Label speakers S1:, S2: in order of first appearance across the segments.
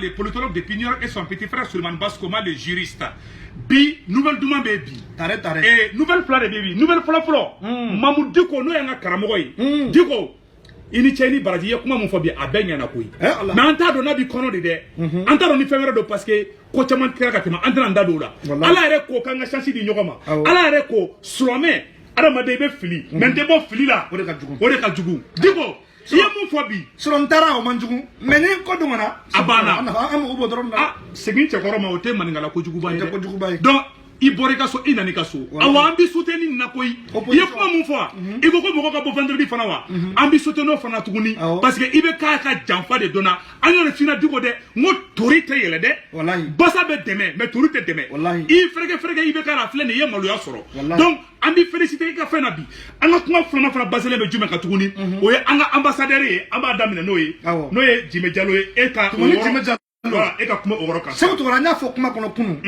S1: les politologues de Pignor et son petit frère Suleiman Baskoma, les juristes. Bi, nouvelle Douma Baby. Et nouvelle fleur de Baby, nouvelle fleur. Mamou Diko, nous y'en a Karamoy. Diko, Inicheni Baradi, comment mon phobie a baigné na couille. Mais en tas de nabi kono de dé. En tas de février de parce que, Kochaman Krakatima, en tas d'Adoula. Allah reko, Kanga Chansi di Nyogama. Allah reko, Slomé, Aramade Fili. Maintenant, Fili là, Oreka Djougou. Diko. Il y a mon phobie.
S2: Sur un terrain au Mandjougou. Mais n'est pas de mana.
S1: Abana. Ah, c'est bien, tu as encore été maningala Kojoubaï. Donc, il pourrait qu'à soit inanikaso. Awa ambi soutenir Nakoi. Il y a quoi mon foi? Il faut que mon gars pour vendredi fanawa. Ambi soutenir fanatouni. Parce que il veut qu'à Jamfa de Dona. Anon le final du côté. Mon touriste est là. Bassa bet demain. Mais touriste est demain. Il ferait il veut qu'à la flène et yamaluya soro. Donc, Ambi félicité qu'à faire nabi. Anga kuma flana fana basele be juma katuni. Oye anga ambassadeur amba damina noye. Noye Jimé Diallo et ka et ka kuma oroka.
S2: C'est que tu as fait kuma kono kunu.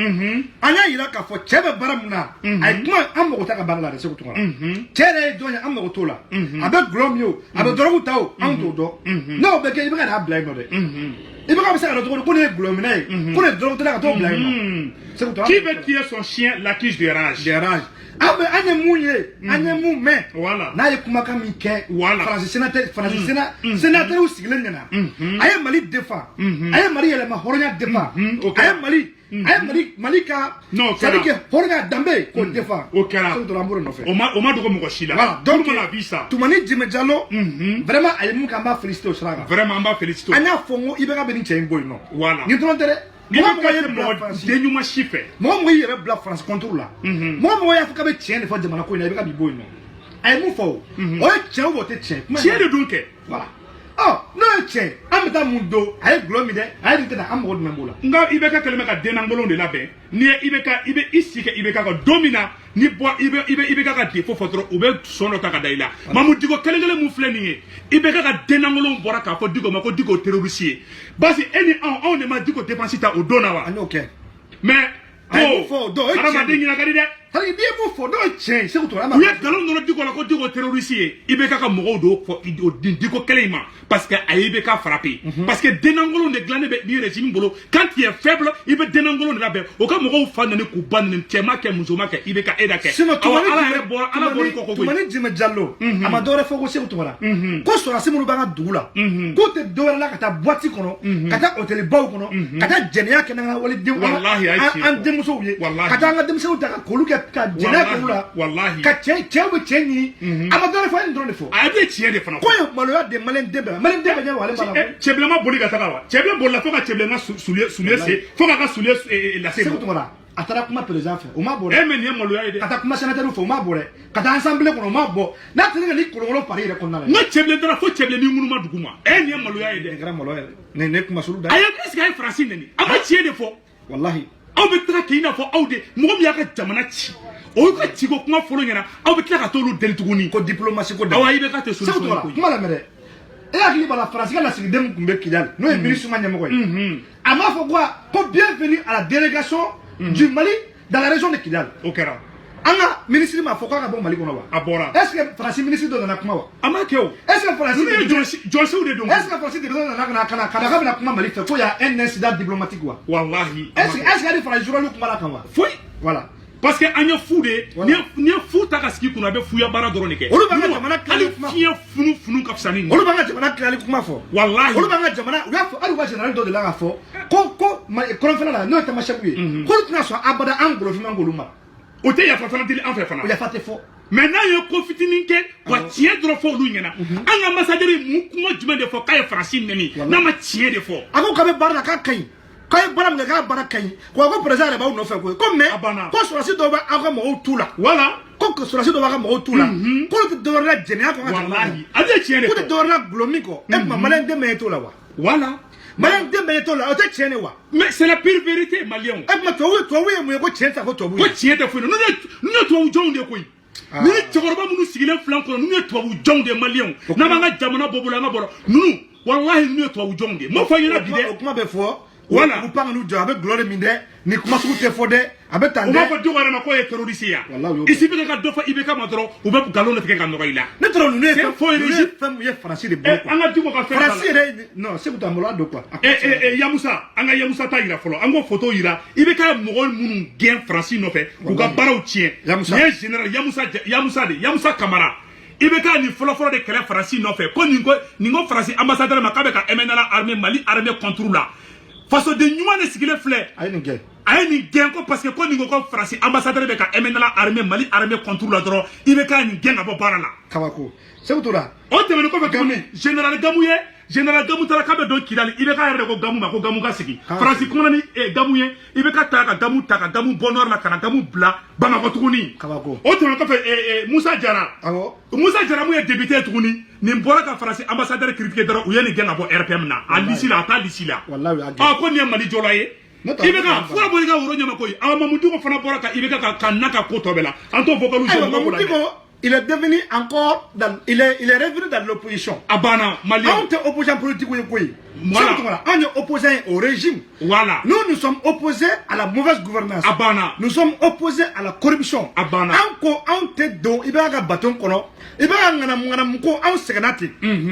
S2: Anya ira ka fo chebe baramuna. Ay kuma ambo ko taka barala de c'est que tu as. Chere donya ambo ko tola. Avec glomio, avec drogu tao, anto do. Non, be ke ibe ka blame no de. Il va ça le pour les glominer. Pour les drogues là to blame. C'est que tu as.
S1: Qui veut tuer son chien la tige de rage.
S2: De rage. Ah mais ane mouye, ane mou mais
S1: voilà.
S2: Na ye kuma kam ke
S1: voilà.
S2: Français sénateur ou siglen na. Aye Mali défend. Aye Mali elle ma horonya défend. Aye Mali ka
S1: non,
S2: ça dit que horonya dambe ko défend.
S1: OK là.
S2: C'est de l'amour no fait.
S1: O ma dogo mo shila.
S2: Voilà.
S1: Donc on a vu ça.
S2: Tu mani Jimé Diallo vraiment aye mou kamba féliciter au Sraga.
S1: Vraiment ba féliciter.
S2: Anya fongo ibeka beni chengoy no.
S1: Voilà.
S2: Ni ton tere.
S1: Moi, je suis fait.
S2: Moi, je suis Black France contre là. Moi, je suis tiens de fois de Manaco, il y a des boys. I move for. Oh, tiens, vous êtes tiens.
S1: Tiens de donc.
S2: Voilà. Oh, non, tiens. Amita Mundo, I glomide, I didn't have a member.
S1: Nga Ibeka Telemaka Denangolo de la baie. Ni Ibeka Ibe Isika Ibeka Domina, ni Bois Ibeka Defo Fotro, Ube Sono Takadaila. Mamudigo Kelele Moufleni. Ibeka Denangolo Boraka for Digo Mako Digo terrorisier. Basi any on ne m'a dit que dépensita au Donawa.
S2: Ok.
S1: Mais
S2: oh,
S1: Aramadini la Garide.
S2: Il dit faut donc tiens, c'est toi là.
S1: Oui, galon no digo la ko digo terrorisier. Ibeka ka mogo do digo kelema parce que Ibeka frappé. Parce que denangolo de glané be ni régime bolo quand il est faible, il be denangolo de la be. O ka mogo fa na ku ban ni tema ke muzoma ke Ibeka edake.
S2: Ala ko ko mani Jimé Diallo. Amadore fo ko c'est toi là. Ko so la simulu banga dugula. Ko te do la ka ta boîte kono, ka ta hôtel baw kono, ka ta jenia ke na wali de
S1: wallahi
S2: an demuso wi. Ka ta nga demuso ta ko lu ka jena ko la
S1: wallahi
S2: ka chebu chenyi amadore fa ndro le fo
S1: a be tie de fana
S2: ko yo maloya de malen debe nya wale mala
S1: cheblema boli ka taka wa cheble bolla fo ka cheblema soulier se fo ka soulier la se
S2: ko la atara kuma président fait o ma bore
S1: e men ye maloya ide
S2: ata kuma sénateur fo ma bore kata ensemble ko ma bo na tele ni ko pari re ko na
S1: no cheble dara fo cheble ni munu ma duguma e ni maloya ide
S2: grand maloya ne kuma sulu da
S1: ayo est-ce que ay français neni aba tie de fo
S2: wallahi
S1: aw be tra ke ina fo aw de mo mi aka jamana ci o ka ci ko kuma folo nyana aw be tra ka tolu del tuguni
S2: ko diplomatie ko
S1: da awa ibe ka te solution
S2: ko kuma la mere e akili bala France la sigi dem kumbe kidal no e ministre manya mo ko ama fo quoi ko bienvenue à la délégation du Mali dans la région de Kidal
S1: okera
S2: anga ministre ma fo ka bon Mali ko no wa
S1: abora
S2: est-ce que France ministre do na kuma wa
S1: ama keo
S2: est-ce que France
S1: Johnson de donc
S2: est-ce que France de na kana na kuma Mali fait ko ya un incident diplomatique wa
S1: wallahi
S2: est-ce que France journal kuma la kan wa
S1: foi
S2: voilà
S1: parce que anya fude ni fu ta kaski kuna be fu ya bara drone ke
S2: olu banga jamana kali
S1: kuma funu kapsani
S2: olu banga jamana kali kuma fo
S1: wallahi
S2: olu banga jamana ya fo ali wa general do de la fo ko konfena la no tamasha buye ko tuna so abada anglo fi mangoluma
S1: o te ya fa fana dili en fait fana
S2: o ya fa te fo
S1: maintenant yo confitini ke ko tie dro fo lu nyana anga ambassadeur mu kuma jume de fo kay français neni na ma tie de fo
S2: ako ka be barna ka kai kay baram nga bara kai ko président ba no fe ko mais ko so si do ba aka mo tula
S1: voilà
S2: ko so si do ba mo tula ko te do la jenia ko
S1: wallahi ade tiene
S2: ko te do la glomi ko e ma malen de me to la wa
S1: voilà
S2: malen de me to la o te tiene wa
S1: mais c'est la pure vérité malien
S2: e ma to we mo ko tiene ta ko to bu
S1: ko tiene fu no to jonde ko ni togorba munu sigile flanko nu to jonde malien na manga jamana bobula nga boro nu wallahi nu to jonde mo fa yina bide
S2: o kuma be fo
S1: Voilà.
S2: Vous parlez nous avec gloire minde, ni comment vous te fodé, avec ta.
S1: On va pas dire qu'on est terroriste. Ici, il y a deux fois, il y a un peu ou même galon de quelqu'un qui là.
S2: Notre nous est
S1: faux régime.
S2: Femme, il y a français de beaucoup.
S1: On a dit qu'on va faire.
S2: Français, non, c'est pour ta de quoi.
S1: Yamusa, on a Yamusa taïra follow. On a photo ira. Il y a un mongol moun gain français no fait. Ou ga barau tien. Yamusa. Général Yamusa Kamara. Il y a ni follow de kele français no fait. Quand ningo français ambassadeur makabe ka MNLA armée Mali armée contre là. Face de nuance de ce qu'il est flé. Aïe ni gain parce que quand ningo français ambassadeur de ka MNLA armée Mali armée contre là droit. Il y a ni gain abo barana.
S2: Kawako. C'est où là?
S1: On te met quoi général Gamouye. Général Gamou tala kabe don kidali ibe ka yere ko Gamou ma ko Gamou ka sigi France ko nani Gamouye ibe ka ta ka Gamou bonheur la kana Gamou bla bama ko tuguni
S2: kabako
S1: o to ko fe Moussa Diarra Moussa Diarra mu ye député tuguni ni mbora ka France ambassadeur critiqué dara u yeni gena bo RPM na a lisi la ta lisi la
S2: wallahi
S1: ko ni Mali jolaye ibe ka fura bo ga wuro nyama ko Mamadou ko fana bora ka ibe ka naka ko tobela anto vocalu je
S2: il est devenu encore il est revenu dans l'opposition.
S1: Abana, Mali.
S2: On est opposant politique ou quoi? Voilà. On est opposant au régime.
S1: Voilà.
S2: Nous sommes opposés à la mauvaise gouvernance.
S1: Abana.
S2: Nous sommes opposés à la corruption.
S1: Abana.
S2: On te do, il y a un bâton kono, il y a un mko, on se ganati.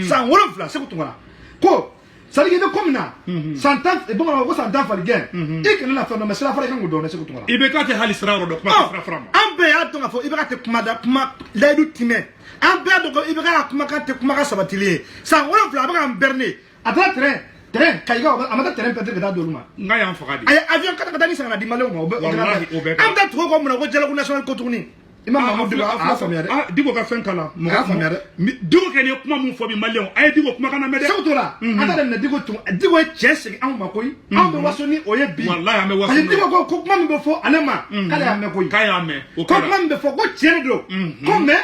S2: Ça on le c'est quoi? Quoi? Ça dit que comme na, s'entend et bon on va s'entendre faire gain. Et que nous la faisons mais c'est la fois qu'on donne c'est quoi?
S1: Il beka te halisra ro donc pas frama.
S2: Ambe ya donc faut il beka te kumada kuma laidu time. Ambe donc il beka kuma ka te kuma ka sabatili. Ça on le beka berner. Après terrain kaiga amata terrain peut-être da doluma.
S1: Ngaya en fakadi.
S2: Ay avion kata ni sanga di malé on ambe trop comme na ko jela ko national ko tourni. Imam Mamadou a famia
S1: digo ka fen kala mo ka famia digo ke ne kuma mun fo bi malion ay digo kuma kana mede
S2: so to la ata dem na digo chesse an makoy an be wasoni oye bi
S1: wallahi ame wasoni
S2: digo ko kuma mun be fo alema kala ame koy
S1: kaya ame
S2: ko kuma mun be fo ko tiere do ko me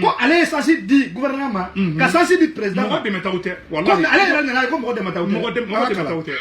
S2: ko ale sasi di gouvernement ka sasi di président
S1: mo de metawte wallahi
S2: ko ale na ko mo de metawte
S1: mo de metawte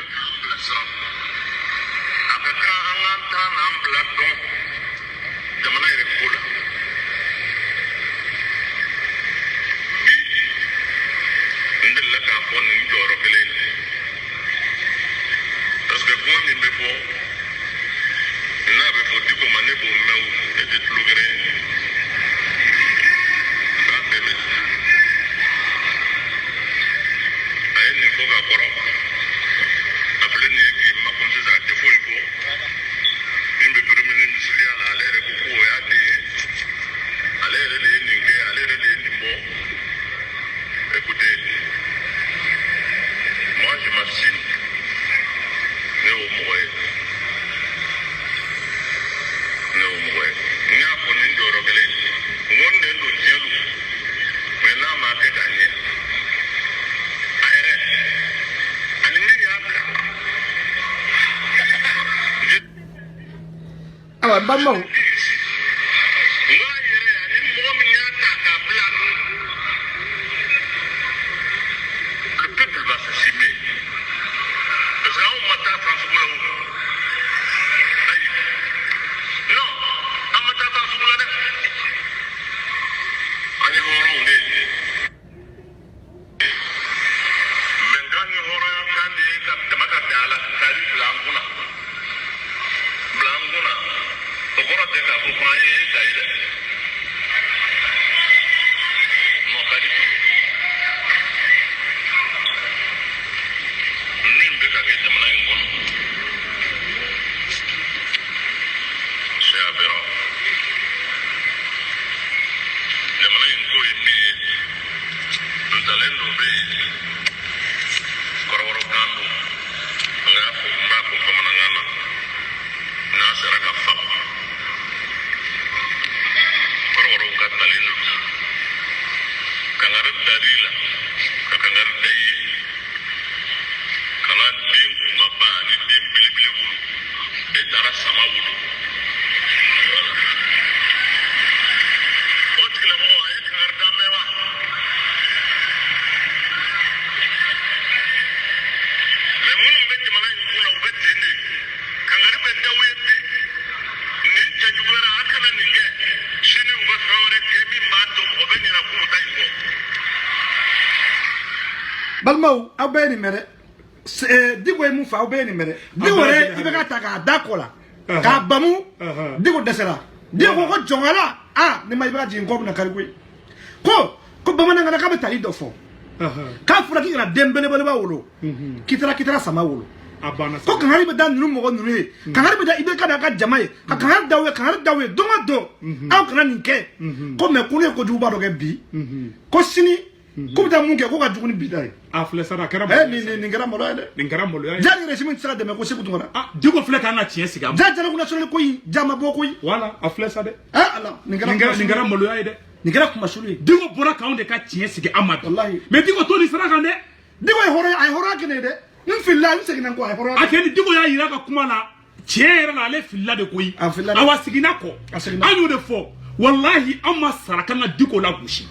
S2: Bambo. digo mu fa obeni mere digo re ibeka taka dakola ka bamu digo desela digo ko jongala ne mai ba jin ko na kargui ko bamana ngana ka betali dofo ka fura ki na dembele bele ba wolo kitara sama wolo ko kangari be dan nunu mo nunu kangari be da ibeka da ka jamae ka kangari dawe donga do aw kana ninke ko me kunu ko juba do ke bi ko sini ko da mun ke ko ka juguni bi dai
S1: afle sara kera
S2: ni ngara mo de
S1: ni ngara mo ya
S2: jani resimu tsara de me ko se kutungara
S1: digo fle ka na tie siga
S2: jara kuna sole ko yi jama bo ko yi
S1: wala afle sa de
S2: ala ni ngara
S1: mo ya de
S2: ni ngara kuma sulu
S1: digo bora ka onde ka tie siga amad
S2: wallahi
S1: me digo to ni sara kan de
S2: digo ay horo kene de nin filla ni segina ko ay horo
S1: akeni digo ya yira ka kuma na tiere na le filla de koyi awa sigina ko anyu de fo wallahi amma saraka na digo la bushi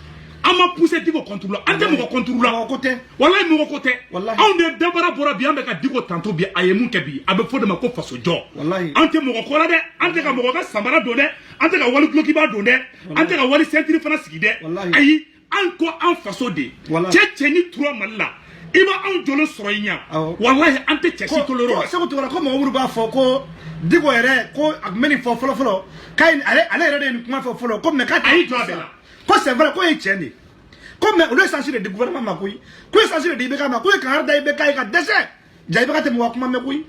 S1: ama pousser digo contrôle ante mo contrôle
S2: mo côté
S1: wallahi mo côté on de dabara bora bi ambe ka digo tanto bi ayemu ke bi abe fo de ma ko faso jo
S2: wallahi
S1: ante mo ko la de ante ka mo ka samara do de ante ka wali bloki ba do de ante ka wali centre fana sigi de ayi anko an faso de cheche ni 3 malla iba an jolo soroyinya wallahi ante chechi toloro
S2: se ko to ko mo wuru ba fo ko digo ere ko agmeni fo folo kai ale ere de kuma fo folo ko me ka
S1: ayi jo abela
S2: ko c'est vrai ko e tieni ko me o le censurer de gouvernement makui ko e censurer de ibeka makui ka harda ibeka ka dese jai beka te mo kuma me kui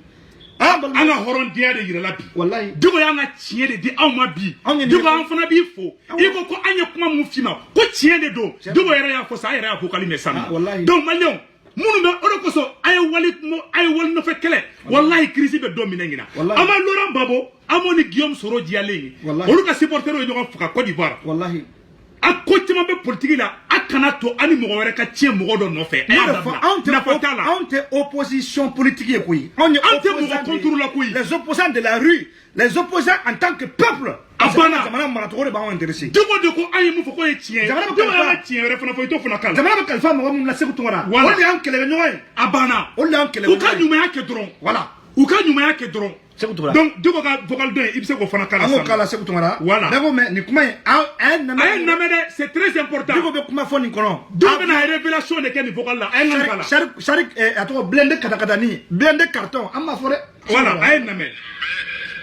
S1: ana horon dia de yira labi
S2: wallahi
S1: digo ya na tie de di awma bi digo an fana bi fo iko ko anya kuma mu fima ko tie de do digo yere ya fo sa yere ya ko kalime sana donc malion munu be oro ko so ay wali no fe kele wallahi crise be domine ngina ama Laurent Babo amoni Guillaume Soro diale olu ka supporter o ñoko fuka Côte d'Ivoire
S2: wallahi
S1: a ko tima be politique la akana to ani mo were ka tie mo do no fe
S2: ante opposition politique koyi on est les opposants de la rue les opposants en tant que peuple
S1: abana
S2: jamana marato de ba on intéressé
S1: digo de ko ayi mu fo ko e tie
S2: jamana ba
S1: tie re fana fo to fana kala
S2: jamana ba kalfa mo mu la se kutungara on est en kele ñoy
S1: abana
S2: on est en kele
S1: u ka ñuma yake dron
S2: voilà
S1: u ka ñuma yake dron
S2: donc
S1: digo ka vocal de ibse ko fana kala
S2: sa kala se kutungara
S1: voilà
S2: mais mais ni kuma ay
S1: namede c'est très important
S2: digo be kuma fo ni kono
S1: digo na révélation de ken vocal la ay ngala
S2: sharik ato blende kata ni blende carton amma fore
S1: voilà ay namede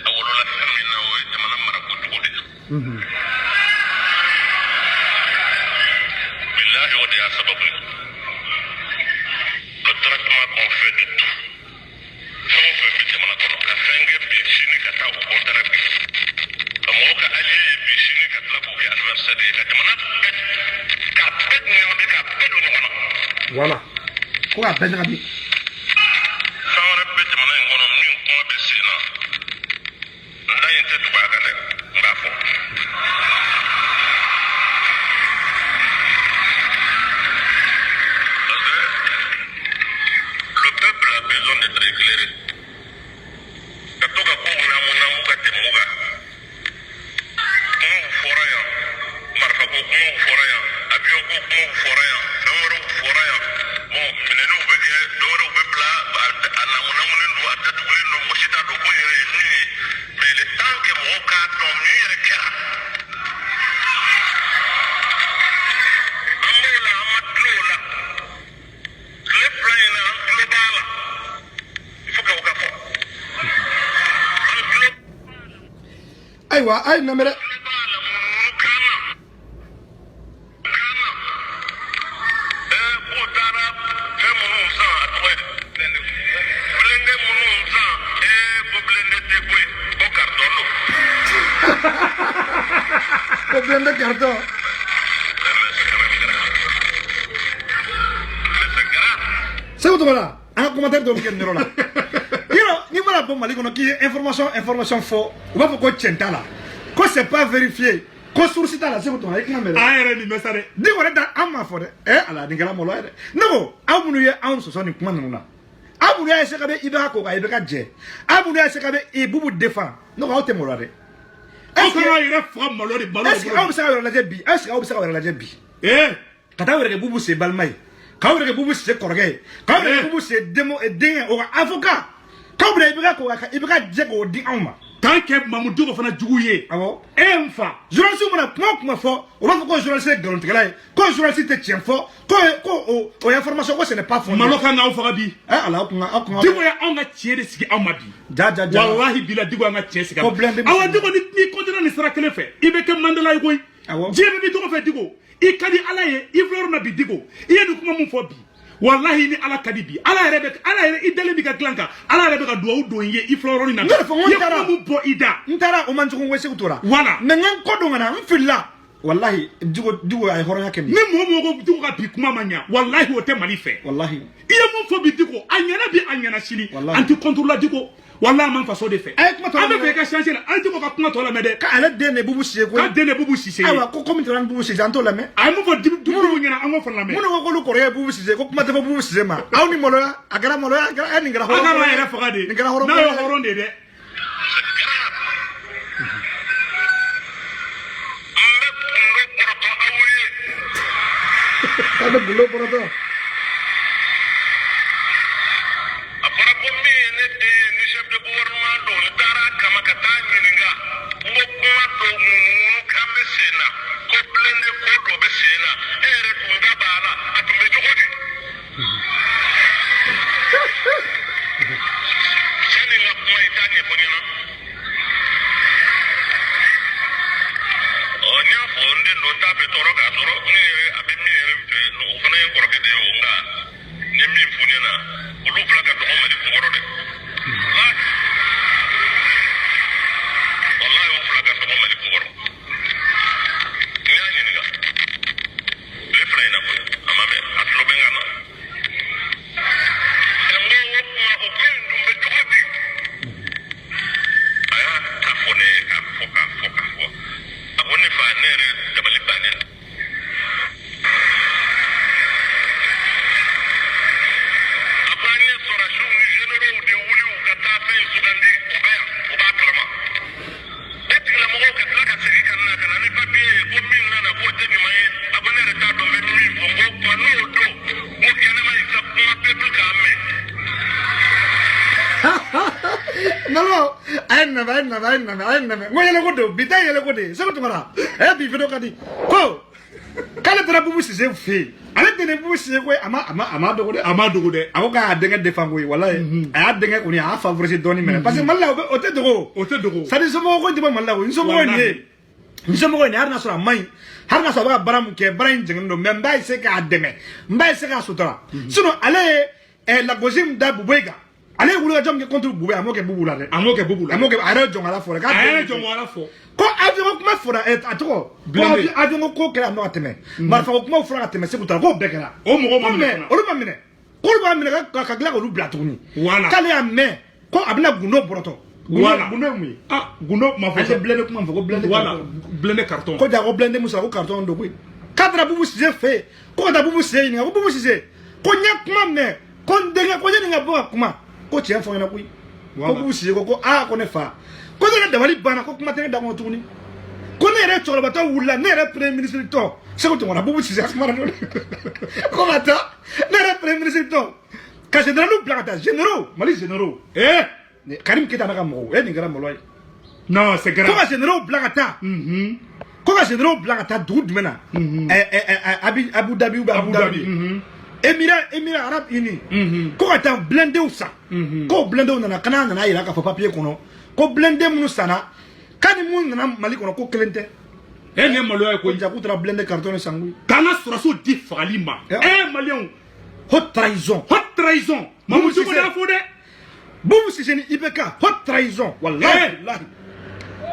S3: awolola famina o jamana mara ko tugo de billahi wa ya sababu le traitement qu'on fait de tout on fait bi jamana ko ka fenge bi chini kata o contraire bi mo ka allié bi chini kata ko bi adversaire de ka jamana ka pet ni on ka pet ni wana
S2: voilà ko a benga bi
S3: sawara be jamana ngono min ko be sina ndai te to ba ka ne ngafo le peuple a besoin d'être éclairé. Katoka kwa unamuka temuga. Kuma uforaya. Marfa ko kuma uforaya. Abiyo ko kuma uforaya. Dawara uforaya. Bon, minenu ubege, dawara ubebla, anamunamunen do atatu ko no moshita do ko yere ni. Mais le temps que mo ka to mi yere kera. Amola amatlola. Le plan global. Il faut que vous capot.
S2: aywa ay namere blende carton c'est où toi un commentaire de Ken Nerola ni voilà pour Mali qui information faux on va pourquoi tienta là que c'est pas vérifié ko source ta la c'est toi avec namere
S1: ayere ni mesare
S2: di wala da amma fo de ala ni ngala mo lo de no amunu ye an so so ni kuma nuna amunu ye se ka be ibe ko ka ibe ka je amunu ye se ka be ibubu défend no ka o te mo lo de
S1: est-ce que ayere fo malo de balo
S2: est-ce que on sa la jebi est-ce que on sa la jebi kata were ke bubu se balmai ka were ke bubu se korge ka were ke bubu se demo e den o avocat ka were ibe ka ko ka ibe ka je ko di anma
S1: tant que Mamoudou ko fana jugu ye
S2: awo
S1: e mfa
S2: journaliste mana kuma fo on va ko journaliste garantigala ko journaliste te tient fo ko o information ko ce n'est pas fondé
S1: maloka na faga bi
S2: ala ko
S1: digo ya on ga tie de sigi amadi
S2: ja
S1: wallahi bila digo nga tie sigi awa digo ni kontina ni sara kele fe ibe ke mandela yoy jebe bi digo fe digo I kadi ala ye I fleur na bi digo I ye kuma mun fo bi wallahi ni ala kadi bi ala yere I dele bi ka glanka ala yere be ka duwa do ye I fleur ni na ye kuma mun bo ida
S2: ntara o man tuko wese kutora
S1: wala
S2: men ngan ko do ngana mfilla wallahi digo ay horonya kemi
S1: ni mo go digo ka bi kuma manya wallahi o te mali fe wallahi I ye mun fo bi digo anyana bi anyana shili anti contrôle digo wallahi man faso de fait avec fait ka changer la anti ko ka kuma to la mede
S2: ka ala dene bubu sise ko
S1: ka dene bubu sise
S2: awa ko comme tran bubu sise anto la me
S1: ay mo fo duburu ngena ango fa la me
S2: muno ko lu ko re bubu sise ko kuma te bubu sise ma aw ni molo agara molo agara ni ngara horo
S1: agara era faga de
S2: ngara horo
S1: na yo horo de
S2: ada bulo poroto Nalo, ayna. Ngoyele kodo, bitayele kode. Sako tumara. Bi video kadi. Ko. Kala tara bubu sise fe. Ale tene bubu sise ko ama dogo de. Ako ka denga defango yi wallahi. Aya denga ko ni a favoriser doni mena. Parce que malla o te dogo. Ça dit somo ko diba malla ko. Somo ko ni. Nsomo ko ni harna sura mai. Harna sura baram ke brain jengndo memba ise ka deme. Mba ise ka sutura. Sinon ale la gozim da bubega. Ale wulu ka jom ke contre bube amoke bubu la de amoke are jong ala fo ka are jong ala fo ko avion kuma fo atoko ko avion ko kala no ateme mar fa ko kuma fo ateme se kuta ko bekela o mo ma mine ka gla ko lu blatuni wala kale ya me ko abna guno boroto wala guno mu guno ma fo blende kuma fo ko blende wala blende carton ko ja ko blende musa ko carton do ko kadra bubu se fe ko da bubu se ni ko bubu se ko nya kuma me ko ndenge ko ni ngabo kuma ko tiɲɛ fɔ ɲɛna koyi ko b'u sigi ko ko ne fa ko ne yɛrɛ dabali banna ko kuma tɛ ne da kɔnɔ tuguni ko ne yɛrɛ cɛkɔrɔbatɔ wulila ne yɛrɛ premier ministre tɔ Segu Tunkara bubu sigi asumana dɔ ko ka taa ne yɛrɛ premier ministre tɔ ka généraux bila ka taa généraux Mali généraux Karim Keita n'a ka mɔgɔw nin kɛra malo ye non c'est grave ko ka généraux bila ka taa ko ka généraux bila ka taa dugu jumɛn na Abu Dhabi ou Abu Dhabi Émirats Arabes Unis ko ka taa blendew san ko blendew nana kana nana yira ka fɔ papier kɔnɔ ko blende minnu sanna kani mun nana Mali kɔnɔ ko kelen tɛ ne maloya ko jago tara blende carton sangu kana suraso di fagali ma malien haute trahison Mamoudou ko da fo de bubu sise ni IBK haute trahison wallahi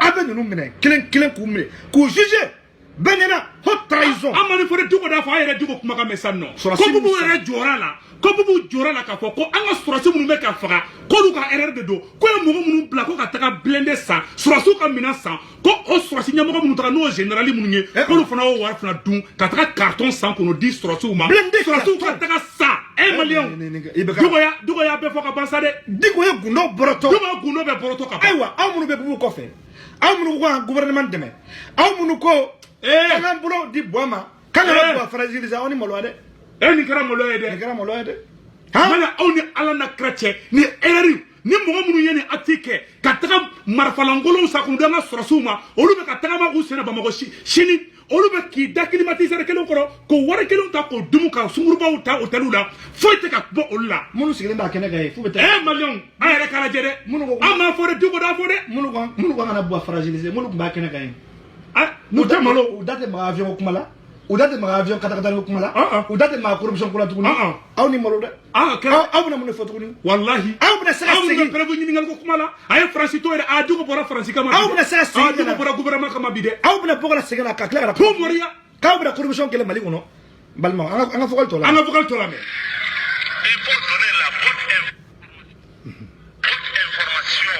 S2: abe nunu minɛ kelen k'u minɛ k'u juger benena haute trahison amani fo de dugo da fa yɛrɛ dugo kuma ka message no ko bubu yɛrɛ jɔra la ka fɔ ko an ka surasi minnu bɛ ka faga k'olu ka erreur de don ko ye mɔgɔ minnu bila ko ka taga blende san surasiw ka minɛn san ko o surasi ɲɛmɔgɔ minnu taga n'o ye générali minnu ye k'olu fana y'o wari fana dun ka taga carton san k'o di surasiw ma surasiw ka taga san maliyɛnw dugo y'a bɛɛ fɔ ka ban sa dɛ dugo ye gundo bɛ bɔrɔtɔ ka ban ayiwa aw minnu bɛ bubu kɔfɛ aw minnu ko ka gouvernement dɛmɛ aw minnu ko an ka bolo di bɔ ma k'an ka bɔ fragiliser aw ni maloya dɛ nin kɛra maloya ye dɛ mana aw ni ala na kira cɛ ni erreur ni mɔgɔ minnu ye ni acte kɛ ka taga
S1: marfalankolon sa kun danga sorosuma olu be ka tagama ku sena bamako shini olu be ki da climatiser kelen koro ko wara kelen ta ko dumu ka sungurubaw ta hotelu la foite ka bo olu la
S2: munu sigilen ba kene gay fu bete
S1: million ayere kala jere ama fo de dugo da fo de
S2: munu ko ngana bo fragiliser munu ba kene gay
S1: nu tamalo
S2: u date ma avion ko mala u date ma avion kata ko mala u date ma corruption ko la tukuni aw ni malo de aw na mun foto ni
S1: wallahi
S2: aw na sa sigi
S1: aw na prevu ni ngal ko kumala ay franci to ere a dugo bora franci kama
S2: aw na sa sigi
S1: dugo bora gouvernement kama bide
S2: aw na bora sigi la ka klara
S1: ko moria
S2: ka bora corruption kele mali kono balma anga fokal to la
S1: anga fokal to la me
S3: Il faut donner la bonne information.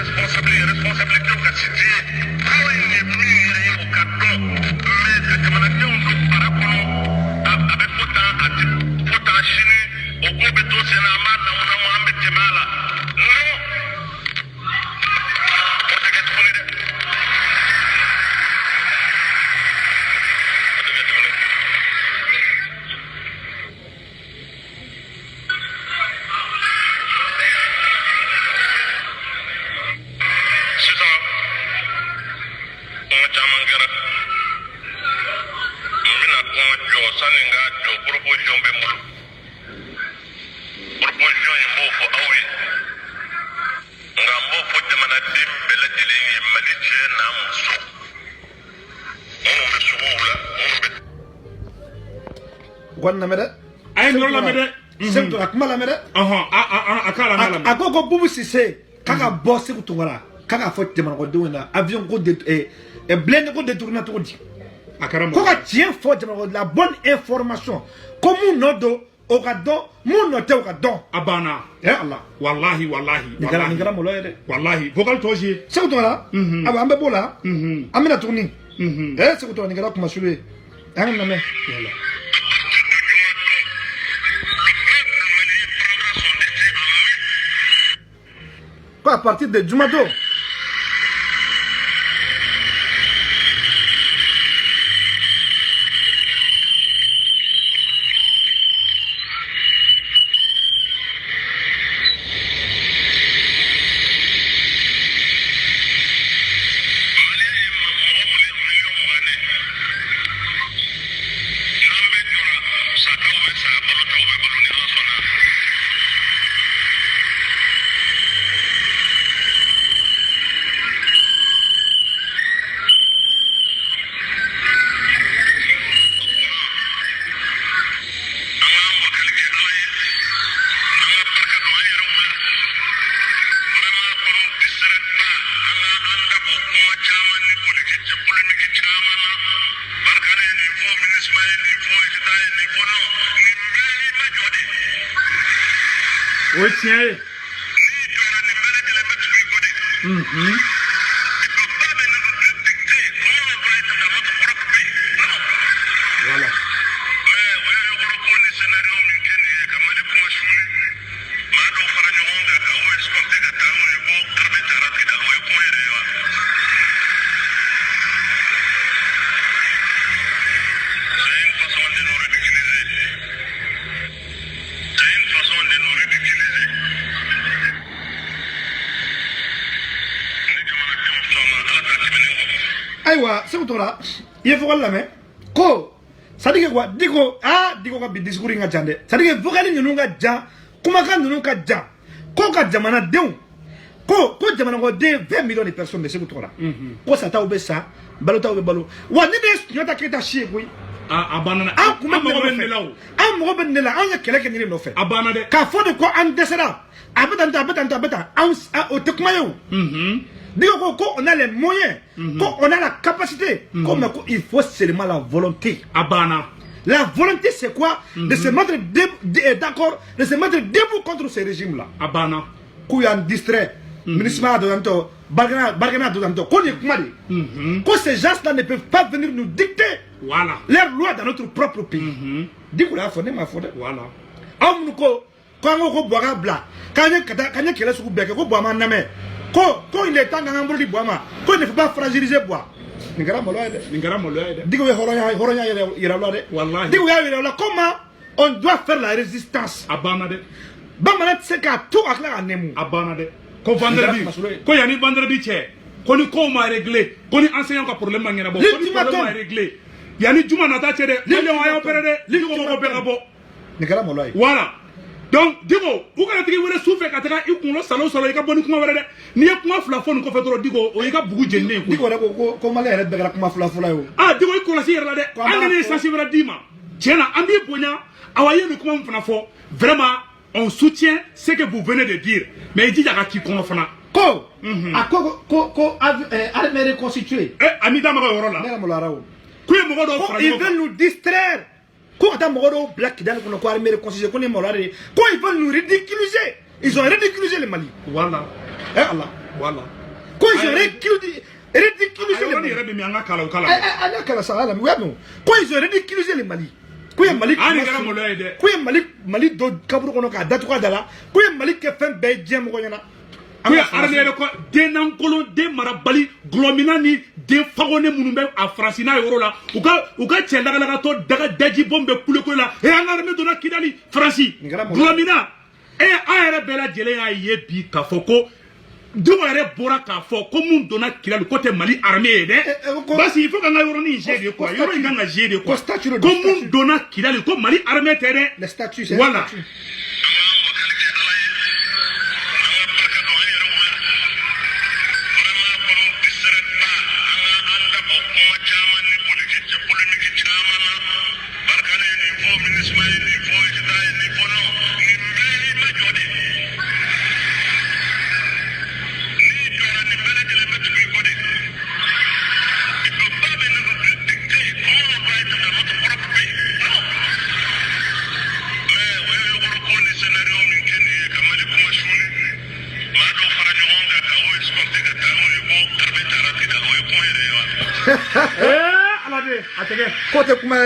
S3: Responsabilité au quotidien. Quand il n'est plus au carton, mais la camarade on nous parle avec autant chine, au compéto sénama, on a Mohamed Kemala. Non.
S2: Gonna mede
S1: ay no la mede
S2: sento akmala mede
S1: akala mala
S2: akoko bubu sise kaka bosse ko tungara kaka fotte man ko dewna avion ko de e blende ko détourner to di
S1: akaramo
S2: ko ka tien fotte man la bonne information comme nodo o ka do mun note o ka do
S1: abana
S2: ya allah
S1: wallahi
S2: ngara mo loyede
S1: wallahi vocal toji
S2: seko tungara aba ambe bola amina tourni seko tungara ngara kuma sube an na me yalla à partir de Jumato.
S1: Oui, tiens. Voilà.
S2: Aywa sekutora ye vocal lame ko sadike quoi diko ka bi discours nga jande sadike vocal nyunu nga ja kuma kan nyunu ka ja ko ka jamana dew ko jamana ko de 20 millions de personnes de sekutora ko sata obe sa balota obe balo wa ni de nyota keta chie koy
S1: abanana
S2: kuma mo ben de la an kele ke ni no fe
S1: abana de
S2: ka fo de ko an desera abeta an o te kuma yo digo ko on a les moyens, on a la capacité, comme il faut seulement la volonté.
S1: Abana.
S2: La volonté c'est quoi? De se mettre d'accord, de se mettre debout contre ce régime là.
S1: Abana.
S2: Kouyan distrait, ministre de Danto, Bargana de Danto, que ces gens là ne peuvent pas venir nous dicter leurs lois dans notre propre pays. Digo la fondé ma fondé.
S1: Voilà.
S2: Amnuko, quand on boira bla, quand il y a quelqu'un qui ko boama name. Quand il est temps d'en di boama, quand il ne faut pas fragiliser bois. Ningara moloide. Digo horonya ira lode.
S1: Wallahi.
S2: Digo ya ira comment on doit faire la résistance.
S1: Abana de.
S2: bamanan tɛ se k'a to a tila ka nɛmu
S1: a banna dɛ ko vendredi ko yanni vendredi cɛ ko ni kow ma réglé ko ni enseignant ka problème ma ɲɛnabɔ ko ni problème ma réglé yanni juma nata cɛ dɛ maliyɛnw a y'aw pɛrɛ dɛ Diko mɔgɔ bɛɛ ka bɔ
S2: nin kɛra malo ye
S1: voilà donc Diko u kana tigi wele su fɛ ka taga i kunkolo salo i ka bɔ ni kuma wɛrɛ dɛ n'i ye kuma fila fɔ nin kɔfɛ dɔrɔn Diko o y'i ka bugu jeninen ye
S2: Diko yɛrɛ ko maliyɛn yɛrɛ bɛɛ kɛra kuma fila ye o
S1: Diko i kɔlɔsi yɛrɛ la dɛ an kana essence wɛrɛ d'i ma tiɲɛ na an b'i bonya awa ye nin kuma min fana fɔ vraiment on soutient ce que vous venez de dire mais i jija ka k'i kɔnɔ fana
S2: ko a ko armée reconstituée
S1: ami da maga yɔrɔ la
S2: ne yɛrɛ malo ara o
S1: ko ye mɔgɔ dɔw fara
S2: ils veulent nous distraire ko ka taa mɔgɔ dɔw bila kidali kɔnɔ ko armée reconstituée ko ni malo ara de ko ils veulent nous ridiculiser ils ont ridiculisé le Mali
S1: voilà
S2: Allah
S1: voilà
S2: ko ils ont ridiculisé le Mali
S1: yɛrɛ de mi an ka kala o kala
S2: an ka kala sa ala mi wɛmɛ ko ils ont ridiculisé le Mali ko ye Mali
S1: an kɛra maloya ye dɛ
S2: ko ye Mali dɔ kaburu kɔnɔ k'a datugu a da la ko ye Mali kɛ fɛn bɛɛ diɲɛ mɔgɔ ɲɛna
S1: ko ye armée yɛrɛ ko den lankolon den marabali gulɔmina ni den fagone minnu bɛ a faransi n'a yɔrɔ la u ka cɛ lagalagatɔ daga daji bɔn bɛ kulekule la an ka armée donna Kidali faransi gulɔmina an yɛrɛ bɛɛ lajɛlen y'a ye bi k'a fɔ ko Diko yɛrɛ bɔra k'a fɔ ko mun donna Kidali ko tɛ Mali armée ye dɛ basi il faut k'an ka yɔrɔnin jɛ de quoi yɔrɔ in kan ka jɛ de quoi ko mun donna Kidali ko Mali armée tɛ dɛ voilà
S2: Côté kuma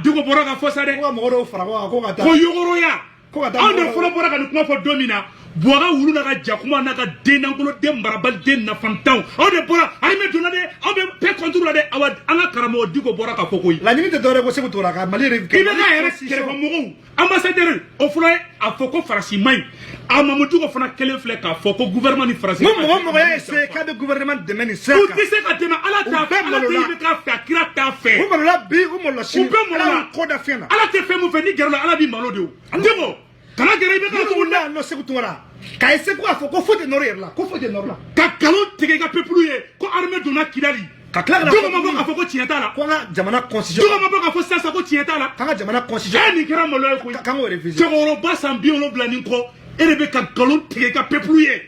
S1: Diko bɔra ka fɔ sa dɛ
S2: ko mɔgɔ dɔw fara ko ka taa
S1: ko yɔgɔrɔya anw de fɔlɔ bɔra ka nin kuma fɔ don min na Buwaga wulu n'a ka jakuma n'a ka den nankolo den marabali den nafantanw aw de bɔra armée donna dɛ aw bɛ paix contre la dɛ awa an ka karamɔgɔ Diko bɔra ka fɔ koyi
S2: laɲini tɛ dɔwɛrɛ ko Segu tora ka Mali
S1: i bɛ k'a yɛrɛ kɛrɛfɛ mɔgɔw ambassadeur o fɔlɔ ye a fɔ ko Faransi man ɲi a Mamadou Diko fana kelen filɛ k'a fɔ ko gouvernement ni Faransi
S2: mɔgɔ y'a essayer k'a bɛ gouvernement dɛmɛ nin sira kan
S1: u tɛ se ka dɛmɛ Ala t'a fɛ Ala tɛ bɛ k'a fɛ a kira t'a fɛ
S2: u malola bi u malola sini
S1: u bɛɛ malola
S2: ko da fɛn na
S1: Ala tɛ fɛn mun fɛ ni gɛrɛ la Ala b'i malo de o Diko kana gɛrɛ i bɛ k'a fɔ
S2: n'a nɔ Segu Tunkara k'a essayer ko k'a fɔ ko foyi tɛ nɔrɔ yɛrɛ la ko foyi tɛ nɔrɔ la
S1: ka nkalon tigɛ i ka peuple ye ko armée donna Kidali
S2: ka tila ka
S1: Diko ma bɔ k'a fɔ ko tiɲɛ t'a la
S2: ko an ka jamana constitution
S1: Diko ma bɔ k'a fɔ sisan ko tiɲɛ t'a la
S2: k'an ka jamana constitution
S1: nin kɛra maloya ye koyi
S2: k'an k'o réviser
S1: cɛkɔrɔba san 70 nin kɔ e de bɛ ka nkalon tigɛ i ka peuple ye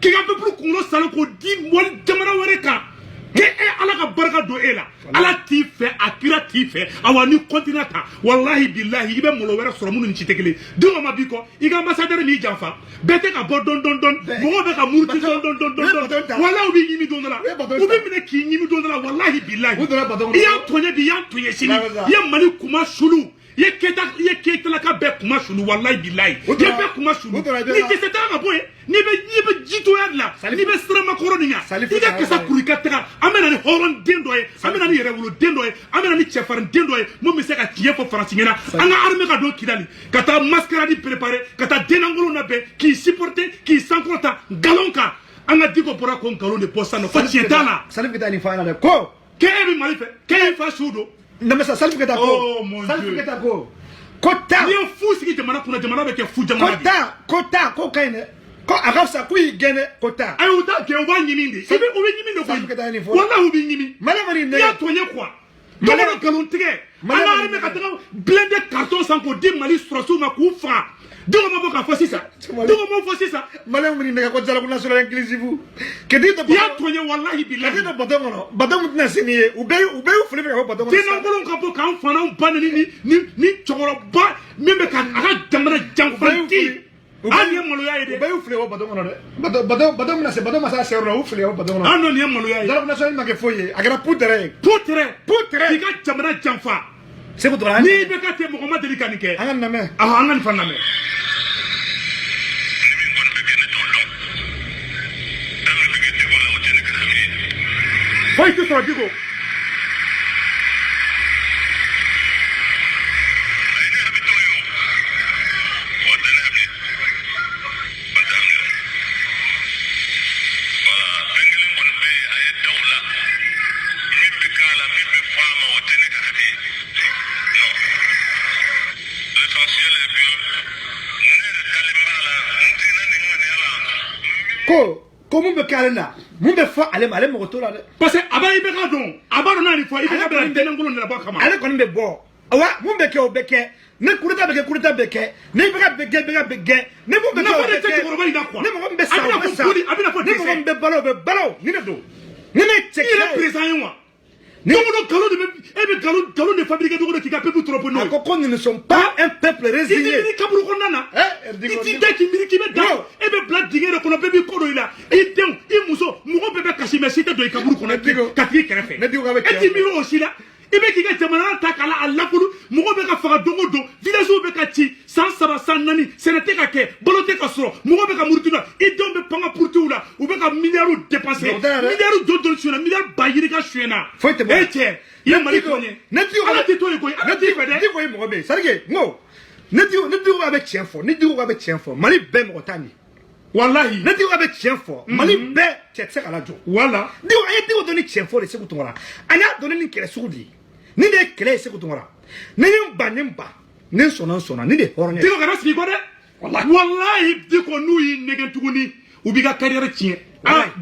S1: k'i ka peuple kunkolo salen k'o di wali jamana wɛrɛ kan ke Ala ka barika don e la Ala t'i fɛ a kira t'i fɛ awa ni continue ta wallahi billahi i bɛ malo wɛrɛ sɔrɔ minnu ni ci tɛ kelen Diko ma b'i kɔ i ka ambassadeur m'i janfa bɛɛ tɛ ka bɔ dɔn mɔgɔw bɛ ka muruti dɔn wala u b'i ɲimi don dɔ la u bɛ minɛ k'i ɲimi don dɔ la wallahi billahi i y'an tɔɲɛ bi i y'an tɔɲɛ sini i ye Mali kuma sulu i ye Keyitalaka bɛɛ kuma sulu wallahi billahi i ye bɛɛ kuma sulu ni dɛsɛ t'a ka bɔ yen n'i bɛ jitoya de la n'i bɛ siramakɔrɔ nin kan i ka kasa kuru i ka taga an bɛ na ni hɔrɔn den dɔ ye an bɛ na ni yɛrɛwolo den dɔ ye an bɛ na ni cɛfarin den dɔ ye mun bɛ se ka tiɲɛ fɔ Faransi ɲɛna an ka armée ka don Kidali ka taa mascarade préparer ka taa denlankolon labɛn k'i supporter k'i sankɔrɔta nkalon kan an ka Diko bɔra ko nkalon de bɔ sisan nɔ fo tiɲɛ t'a la
S2: Salif Keita nin fɔ an ɲɛna dɛ ko
S1: k'e bɛ Mali fɛ k'e fa su don
S2: namasa Salif Keita ko Salif Keita ko ta
S1: n'i ye fu sigi jamana kunna jamana bɛ kɛ fu jamana de
S2: ko ka ɲi dɛ ko a ka fisa ko y'i gɛn dɛ ko ta
S1: ayi u t'a gɛn u b'a ɲimi de u bɛ ɲimi de koyi walahi u bɛ ɲimi i y'a tɔɲɛ quoi jamana nkalon tigɛ an ka armée ka taga blindé carton san k'o di Mali sɔrɔsiw ma k'u faga Diko ma bɔ k'a fɔ sisan Diko ma fɔ sisan
S2: maliyɛnw bɛ nin nɛgɛ ko dialogue national inclusif k'i to
S1: i y'a tɔɲɛ wallahi billahi
S2: k'i to bateau kɔnɔ bateau min tɛna se nin ye u bɛɛ y'u fili fɛ ka bɔ bateau kɔnɔ
S1: denlankolon ka bɔ k'an fa n'anw ba ni cɛkɔrɔba min bɛ ka a ka jamana janfanti hali ye maloya ye dɛ
S2: u bɛɛ y'u fili ka bɔ bateau kɔnɔ dɛ bateau min na se bateau ma se a seyɔrɔ la u fili ka bɔ bateau kɔnɔ
S1: an dɔn nin ye maloya ye
S2: dialogue national ma kɛ foyi ye a kɛra poutre ye
S1: poutre k'i ka jamana janfa
S2: Segu Tunkara
S1: n'i bɛ ka ten mɔgɔ ma deli ka nin kɛ
S2: an ka nin lamɛn
S1: an ka nin fana lamɛn foyi tɛ sɔrɔ Diko
S2: ko mun be kale na mun be fa ale male mo to la de
S1: parce que aba ibe ka don aba do na ni fo ibe ka be den ngolo na ba kama
S2: ale ko be bo awa mun be ke o be ke ne kuruta be ke ne be ka be ke ne mun be ke ne mo be sa
S1: abina fo
S2: ne mo be balo ni ne do ni ne check
S1: il est présent moi donc nos galons de galons de fabriquer de qui capable trop pour nous
S2: nous ne sommes pas un peuple résigné
S1: il kaburu konana il dit qui miri qui be da e be black digere ko no be bi ko do ila e dem e muso mo be be kasi merci de do kaburu konana ka fi kerefe e ti miro aussi là ibe ki ga jamana ta kala Allah kulu mo be ka faga dongo do village be ka ci 100 nani senate ka ke bolote ka soro mo be ka murtuna e dem be panga pourtu la ou be ka milliards dépenser milliards do sur milliards bayiri ka suena e che ye mali ko ne ti ala ti to ko ala ti fede
S2: ti ko mo be sarge ngo ne ti ko be chien fo ne ti ko be chien fo mali be mo tani
S1: wallahi
S2: ne ti ko be chien fo mali be tse kala jo
S1: wala
S2: di ko ayeti ko doni chien fo le se ko tongra anya doni ni kere sugudi ni de kele se ko tongra ni ba ni sona ni de horonya
S1: diko kana sigi ko de wallahi diko nuyi negen tuguni ubiga carrière tien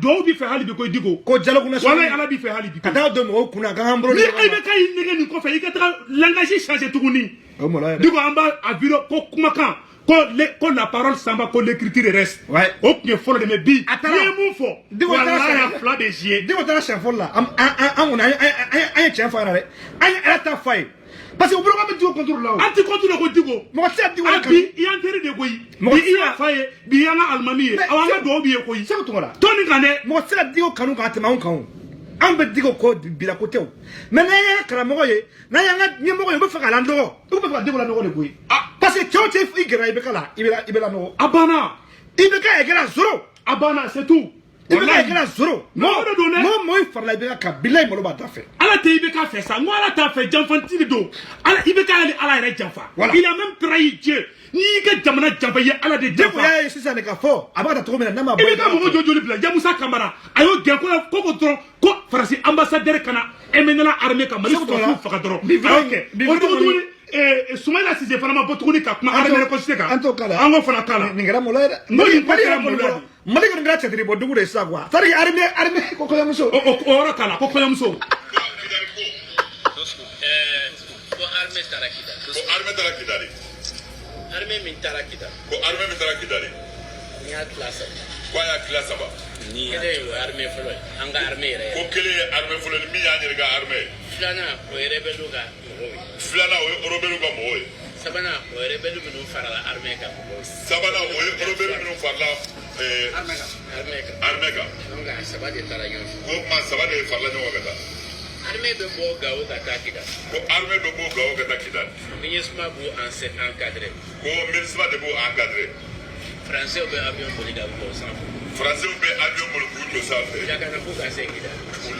S1: do bi fe hali bi ko diko
S2: ko jalo kuna
S1: wallahi ala bi fe hali bi
S2: kata do mo kuna ga hambro
S1: ni ay be kay negen ko fe ikata langage changer tuguni diko amba a viro ko kuma kan ko la parole samba ko l'écriture reste o que follow de me bi ye mu fo wallahi a fla de jier
S2: diko tara chef la on a chef fa re ay ta fay parce que vous pouvez me dire contrôle là
S1: anti contrôle ko digo
S2: mo se di
S1: wa bi i enteré de koyi bi i faye bi yana almami awanga do bi koyi
S2: se ko la
S1: toni kane
S2: mo se di ko kanu ka tema on kan an be digo ko bila ko tew mais na ya kala mo ye na ya nga mo ye be fa kala ndo ko be fa digo la ndo de koyi parce que tio te fi gira ibe kala ibe la no
S1: abana
S2: ibe ka egera zoro
S1: abana c'est tout
S2: wallahi egera zoro mo farla ibe ka bilay mo lo ba ta fe
S1: ala te ibe ka fe ça moi ala ta fe janfanti do ala ibe ka ala re janfa il a même trahi Dieu ni ka jamana janfa ye ala de janfa
S2: ya c'est ça ne ka fo abata to mena na ma
S1: ibe ka mo jojo libla jamusa kamara ayo gen ko dron ko farasi ambassadeur kana emenala armée ka mali ko faka dron ok Soumaïla Cissé fana ma botuguni ka kuma ala mere ko sika
S2: anto kala
S1: ango fana kala
S2: ningara mola mali ko ngara chatri bo dugu de sagwa sari armée ko yamuso
S1: o ora kala ko yamuso
S3: ko armée tarakida armée min tarakida ni a classe ko ya classe ba ni kele armée folo anga armée re ko kele armée folo mi ya ni ga armée flana o rebelu ga moy sabana o rebelu mi no farala armée ka sabana o rebelu mi no farala armée ka anga sabade tarayo ko ma sabade farala no ga armée be bo ga o ga takida ko armée be bo ga o ga takida ministre bu encadré ko ministre de bo encadré français be avion bolida bo sans français be avion bolida bo sans ya kana ko ga sekida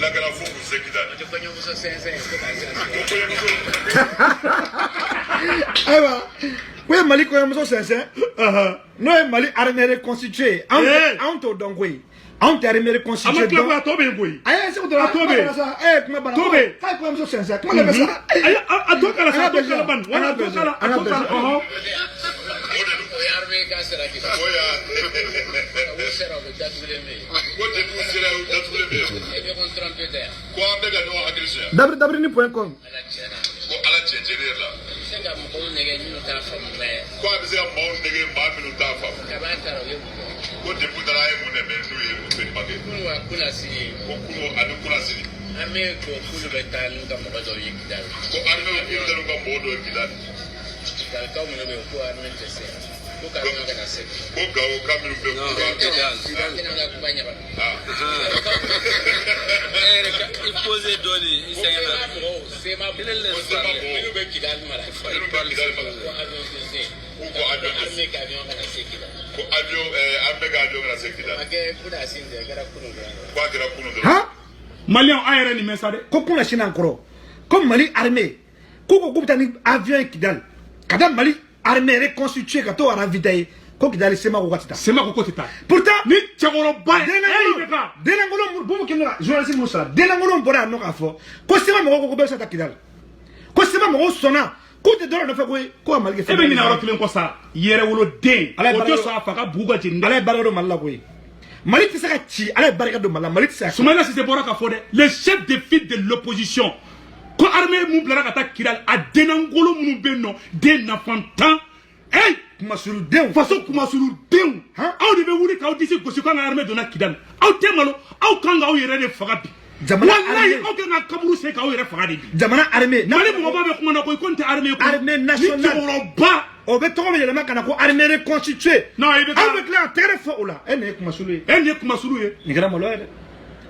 S3: la kana fo ko sekida to ko nyomo so sense ko ga
S2: aywa we mali ko yamuso sense no e mali armée reconstituée en to dongwe on t'a remis reconstitué.
S1: Ama kwa tobe ngoi.
S2: Aya se kutola
S1: tobe.
S2: Kuma bana.
S1: Tobe.
S2: Kai kwa mso sensa. Kuma lebe sa.
S1: Aya atoka la sa toka la ban. Wana atoka la.
S3: Armée ka sera ki. Oya. O sera o datule me. Ko te ku sera o datule me. E be kon trompeter. Ko ambe ga no agresseur.
S2: Dabri ni.com.
S3: Ko ala chenjere la. Senga mo nege ni ta fam me. Ko abe se mo nege ba mi ta fam. Ka ba ta ro ko deputara e mo ne be no ye ko be pake kuno akuna sini ko kuno adu kuna sini ame ko kuno be ta nu ka mo do yi kidal ko arme ko kuno do ka mo do kidal kal ka mo ne ko arme tese ko ka no ka se ko ga o ka mi be ko ga kidal ina ga ku banya ba il pose doni il sengena c'est ma belle le be kidal mara ko avion tese ko arme ka avion ka se kidal ko avion arme ka avion ka se kidal ake kuda sinde gara kuno ko gara kuno
S2: ha
S1: Malien ayere ni mesade
S2: ko kuna shina nkoro ko mali armée ko kubtani avion kidal kada mali armée reconstituée ka to ara vitaye ko kidal sema ko katita
S1: sema ko kotita
S2: pourtant
S1: ni chagoro ba
S2: denangolo bo mo kenga journaliste mo sala denangolo bora no ka fo ko sema mo ko be sa ta kidal ko sema mo sona ko te dora no fa ko mali ke
S1: ebe ni na ro kilen ko sa yere wolo den o to so afaka buga jinde
S2: ala barado malla ko Mali tɛ se ka ci ala ye barika don Mali tɛ se ka
S1: Soumaïla Cissé bɔra ka fɔ dɛ le chef de file de l'opposition ko armée mun bilara ka taa Kidal a denangolo minnu bɛ yen nɔ den nafantan
S2: kumasuludenw
S1: faso kumasuludenw aw de bɛ wuli k'aw disi gosi k'an ka armée donna Kidal aw tɛ malo aw kan k'aw yɛrɛ de faga bi wallahi aw kan ka kaburu sen k'aw yɛrɛ faga de bi
S2: jamana armée
S1: Mali mɔgɔba bɛ kuma na ko n tɛ armée ko
S2: armée nationale
S1: ni cɛkɔrɔba
S2: o bɛ tɔgɔ bɛ yɛlɛma ka na ko armée reconstituée
S1: non i bɛ
S2: aw bɛ tila ka tɛgɛrɛ fɔ o la e nin ye kumasulu ye
S1: e nin ye kumasulu ye
S2: nin kɛra malo ye dɛ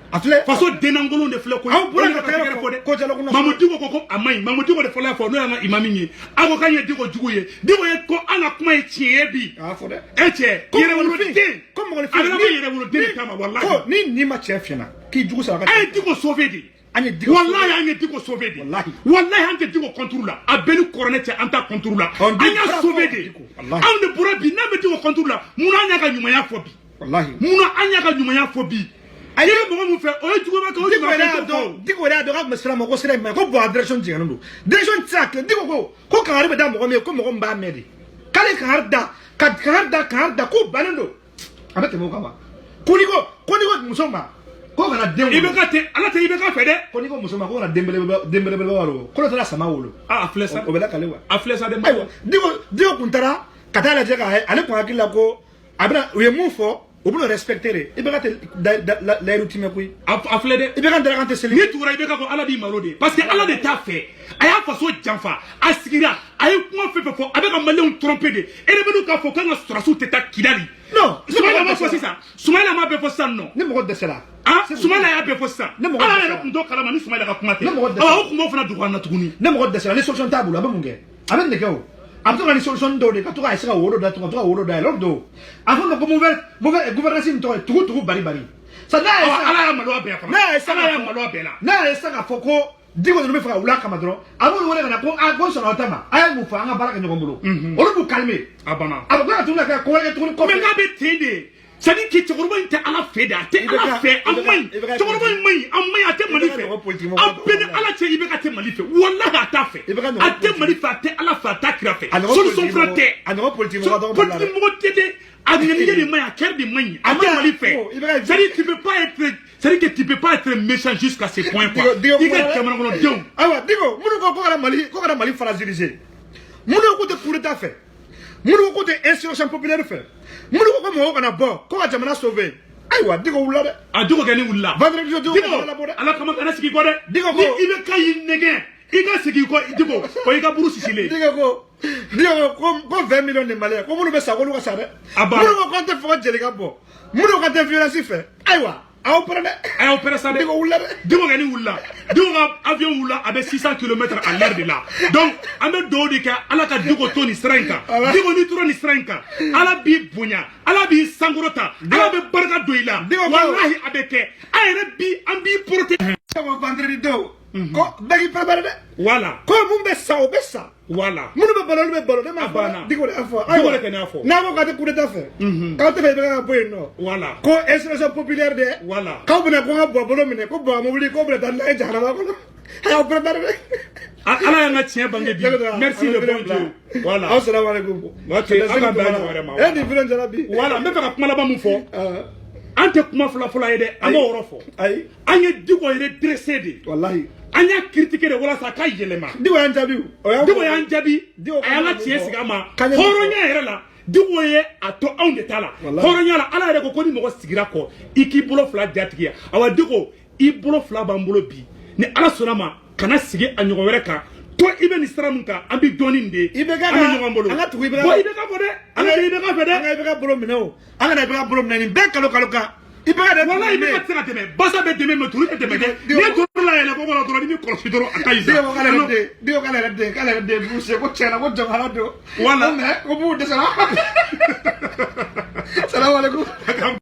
S2: a filɛ
S1: faso denangolon de filɛ ko
S2: aw bɔra ka tɛgɛrɛ fɔ dɛ ko jalakuna
S1: Mamadou Diko ko a maɲi Mamadou Diko de fɔlɔ fɔ n'o y'an ka imami ye aw ko k'an ye Diko jugu ye Diko ye ko an ka kuma ye tiɲɛ ye bi
S2: a fɔ dɛ
S1: e cɛ yɛrɛwoloden
S2: ko
S1: a bɛ kɛ yɛrɛwoloden de kama wallahi
S2: ko ni ma cɛ fiɲɛna k'i jugu sara ka
S1: a ye Diko sauvé de wallahi an ye Diko sauvé de wallahi an tɛ Diko contre la a bɛɛ ni kɔrɔnɛ cɛ an t'a contre la an y'a sauvé de anw de bɔra bi n'an bɛ Diko contre la munna an y'a ka ɲumanya fɔ bi munna an y'a ka ɲumanya fɔ bi a ye mɔgɔ min fɛ o ye juguba kɛ o de b'a dɔn
S2: Diko yɛrɛ y'a dɔn k'a tun bɛ sira ma ko sira in ma ɲi ko bon a direction jɛngɛnen don direction tɛ se ka tile Diko ko kangari bɛ da mɔgɔ min ye ko mɔgɔ min b'a mɛn de k'ale kangari da ka kangari da ko bannen don a bɛ tɛmɛ o kan wa ko ni ko muso ma ko kana den wolo
S1: i bɛ ka ten ala tɛ i bɛ ka fɛ dɛ
S2: ko ni ko muso ma ko kana den belebeleba wolo ko dɔ taara sama wolo
S1: a filɛ sa
S2: o bɛ lakale wa
S1: a filɛ sa de
S2: ayiwa Diko kun taara ka taa lajɛ k'a ye ale kun hakili la ko a bɛna u ye mun fɔ o bɛna respecter de i bɛ ka tɛ layiru timɛ koyi
S1: a filɛ dɛ
S2: i bɛ ka dara kan tɛ seli
S1: n'i tugura i bɛ ka fɔ ala b'i malo de parce que ala de t'a fɛ a y'a faso janfa a sigira a ye kuma fɛn fɛn fɔ a bɛ ka maliyɛnw tromper de e de bɛ n'u k'a fɔ k'an ka sɔrɔdasiw tɛ taa Kidali
S2: non
S1: Soumaïla ma fɔ sisan Soumaïla ma bɛɛ fɔ sisan nɔ
S2: ni mɔgɔ dɛsɛra
S1: Soumaïla y'a bɛɛ fɔ sisan ala yɛrɛ tun t'o kalama ni Soumaïla ka kuma tɛ aw kun b'o fana dogo an na tuguni
S2: ni mɔgɔ dɛsɛra ni solution t'a bolo a bɛ mun kɛ a bɛ nin kɛ o a bɛ to ka ni solution dɔw de ka to ka ese ka wolo da to ka to ka wolo da yɛlɛ o don a fɔ ma ko gouvernance in tɔgɔ ye tugu bari sa n'a ye
S1: ala y'a maloya bɛɛ fana
S2: n'a ye sa
S1: ala y'a maloya bɛɛ la
S2: n'a ye sa ka fɔ ko Diko ninnu bɛ fɛ ka wuli a kama dɔrɔn a b'olu wele ka na ko ko sɔnna aw ta ma a ye mun fɔ an ka baara kɛ ɲɔgɔn bolo olu b'u calmer
S1: a banna
S2: a bɛ tila ka tuguni ka kɛ ko wɛrɛ kɛ tuguni kɔfɛ
S1: mais n'a bɛ ten de c'est à dire que cɛkɔrɔba in tɛ ala fɛ de a tɛ ala fɛ a maɲi cɛkɔrɔba in maɲi a maɲi a tɛ Mali fɛ a bɛɛ ni ala cɛ i bɛ ka tɛ Mali fɛ wallahi a t'a fɛ a tɛ Mali fɛ a tɛ ala fɛ a t'a kira fɛ solution fana tɛ politique mɔgɔ tɛ dɛ a ŋaniya de maɲi a kɛra de maɲi a tɛ Mali fɛ c'est-à-dire tu peux pas être méchant jusqu'à ce point quoi i ka jamana kɔnɔdenw
S2: ayiwa Diko minnu ko kana Mali fragiliser minnu ko tɛ coup d'état fɛ minnu ko tɛ insurrection populaire fɛ minnu ko mɔgɔw kana bɔ ko ka jamana sauver ayiwa Diko wulila dɛ
S1: a Diko kɛ ni wulila
S2: vendredi Diko dɛ
S1: ala kama kana sigi kɔ dɛ
S2: Diko ko
S1: i bɛ ka y'i nɛgɛn i ka sigi kɔ Diko o y'i ka buru sisilen
S2: Diko ko 20 millions de Maliens ko minnu bɛ sa k'olu ka sa dɛ minnu ko k'an tɛ fɔ ka jeli ka bɔ minnu ka tɛ violence fɛ ayiwa a y'o pɛrɛn dɛ
S1: a y'o pɛrɛn sa dɛ
S2: Diko wulila dɛ
S1: Diko kɛ ni wulila Diko ka avion wulila a bɛ 600 km à l'heure de la donc an bɛ dugawu de kɛ ala ka Diko to nin sira in kan Diko n'i tora nin sira in kan ala b'i bonya ala b'i sankɔrɔta ala bɛ barika don i la wallahi a bɛ kɛ an yɛrɛ bi an b'i protéger
S2: vendredi don ko bɛɛ k'i préparer dɛ
S1: voilà
S2: ko mun bɛ sa o bɛ sa
S1: voilà
S2: minnu bɛ balo olu bɛ balo ne m'a fɔ Diko de y'a fɔ
S1: Diko de kɛ n'a fɔ
S2: n'a ko k'a tɛ coup d'état fɛ k'aw tɛ fɛ i bɛ ka bɔ yen nɔ
S1: voilà
S2: ko insurrection populaire de
S1: voilà
S2: k'aw bɛna ko n ka bɔ bolo minɛ ko bɔn mobili k'o bɛna taa n'a ye jahanama kɔnɔ a y'aw préparer dɛ
S1: ala y'an ka tiɲɛ bange bi merci le bon Dieu voilà
S2: aw salaamaaleykum
S1: ok an ka bɛn wɛrɛ ma
S2: e ni vilain jara bi
S1: voilà n bɛ fɛ ka kuma laban min fɔ an tɛ kuma fɔlɔ ye dɛ an b'o yɔrɔ fɔ
S2: ayi
S1: an ye Diko yɛrɛ dressé de
S2: wallahi
S1: an y'a critiquer de walasa a ka yɛlɛma
S2: Diko y'an jaabi
S1: Diko y'an jaabi a y'an ka tiɲɛ sigi an ma hɔrɔnya yɛrɛ la Diko ye a to anw de ta la hɔrɔnya la ala yɛrɛ ko ni mɔgɔ sigira kɔ i k'i bolo fila jatigiya awa Diko i bolo fila b'an bolo bi ni ala sɔnna ma kana sigi a ɲɔgɔn wɛrɛ kan to i bɛ nin sira min kan an bɛ dɔɔnin de
S2: i bɛ ka
S1: ɲɔgɔn bolo
S2: an ka tugu i bɛ
S1: ka fɔ dɛ an ka i bɛ ka fɛ dɛ
S2: an ka i bɛ ka bolo minɛ o an kana i bɛ ka bolo minɛ nin bɛɛ kalo kan i bɛ ka dɛ
S1: wala i bɛ ka se ka tɛmɛ basa bɛ dɛmɛ mɛ tulu tɛ tɛmɛ dɛ n'i ye tulu la yɛlɛ ko kɔnɔ dɔrɔn n'i bɛ kɔlɔsi dɔrɔn a ka ɲi sa
S2: Diko k'ale yɛrɛ den b'u se ko tiɲɛna ko jamana don
S1: wala
S2: ko b'u dɛsɛra salaamaaleykum